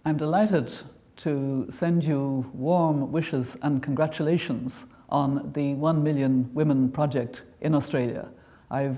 I'm delighted to send you warm wishes and congratulations on the 1 Million Women project in Australia. I've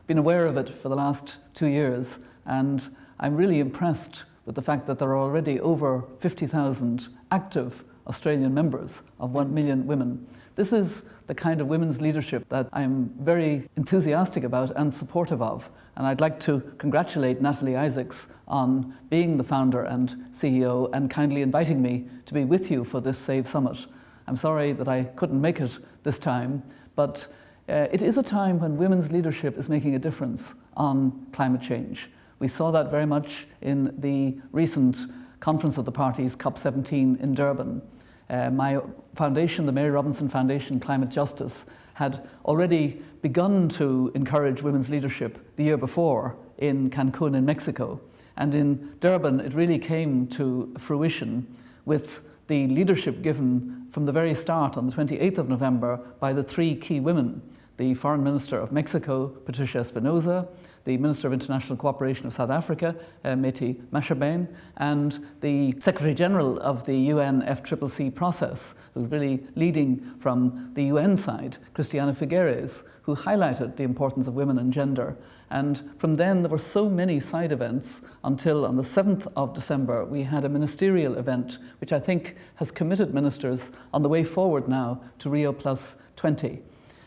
been aware of it for the last 2 years, and I'm really impressed with the fact that there are already over 50,000 active Australian members of 1 Million Women. This is the kind of women's leadership that I'm very enthusiastic about and supportive of. And I'd like to congratulate Natalie Isaacs on being the founder and CEO and kindly inviting me to be with you for this SAVE Summit. I'm sorry that I couldn't make it this time, but it is a time when women's leadership is making a difference on climate change. We saw that very much in the recent Conference of the Parties, COP17 in Durban. My foundation, the Mary Robinson Foundation Climate Justice, had already begun to encourage women's leadership the year before in Cancun in Mexico. And in Durban, it really came to fruition with the leadership given from the very start on the 28th of November by the 3 key women: the Foreign Minister of Mexico, Patricia Espinosa, the Minister of International Cooperation of South Africa, Meti Mashabane, and the Secretary General of the UNFCCC process, who's really leading from the UN side, Christiana Figueres, who highlighted the importance of women and gender. And from then, there were so many side events until on the 7th of December, we had a ministerial event, which I think has committed ministers on the way forward now to Rio+20.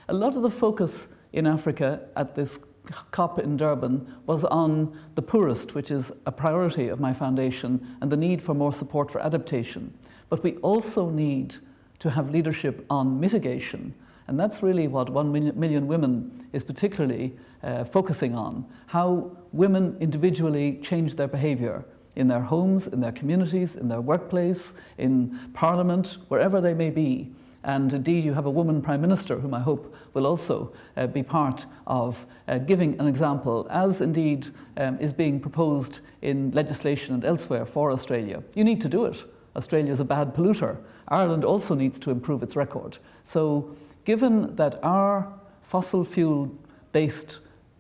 A lot of the focus in Africa at this COP in Durban was on the poorest, which is a priority of my foundation, and the need for more support for adaptation. But we also need to have leadership on mitigation, and that's really what 1 Million Women is particularly focusing on: how women individually change their behavior in their homes, in their communities, in their workplace, in Parliament, wherever they may be. And indeed, you have a woman Prime Minister, whom I hope will also be part of giving an example, as indeed is being proposed in legislation and elsewhere for Australia. You need to do it. Australia is a bad polluter. Ireland also needs to improve its record. So given that our fossil fuel-based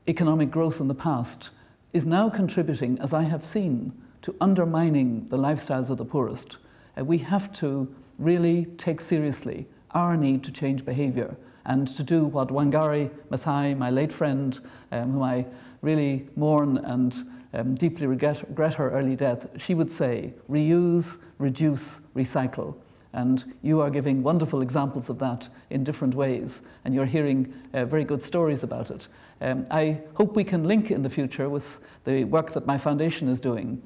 economic growth in the past is now contributing, as I have seen, to undermining the lifestyles of the poorest, we have to really take seriously our need to change behaviour and to do what Wangari Maathai, my late friend, whom I really mourn and deeply regret her early death, she would say: reuse, reduce, recycle. And you are giving wonderful examples of that in different ways, and you're hearing very good stories about it. I hope we can link in the future with the work that my foundation is doing.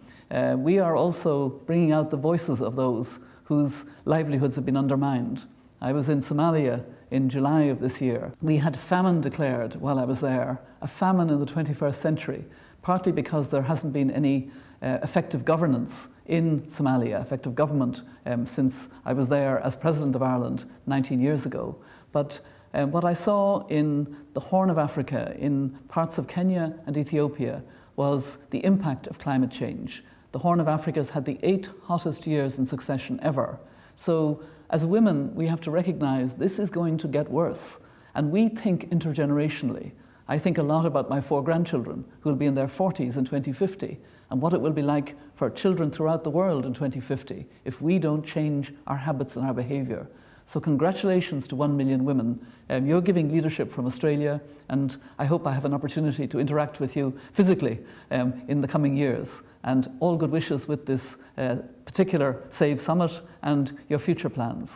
We are also bringing out the voices of those whose livelihoods have been undermined. I was in Somalia in July of this year. We had famine declared while I was there, a famine in the 21st century, partly because there hasn't been any effective governance in Somalia, effective government, since I was there as President of Ireland 19 years ago. But what I saw in the Horn of Africa, in parts of Kenya and Ethiopia, was the impact of climate change. The Horn of Africa has had the 8 hottest years in succession ever. So as women, we have to recognize this is going to get worse. And we think intergenerationally. I think a lot about my 4 grandchildren who will be in their 40s in 2050, and what it will be like for children throughout the world in 2050 if we don't change our habits and our behavior. So congratulations to 1 Million Women. You're giving leadership from Australia, and I hope I have an opportunity to interact with you physically in the coming years. And all good wishes with this particular SAVE Summit and your future plans.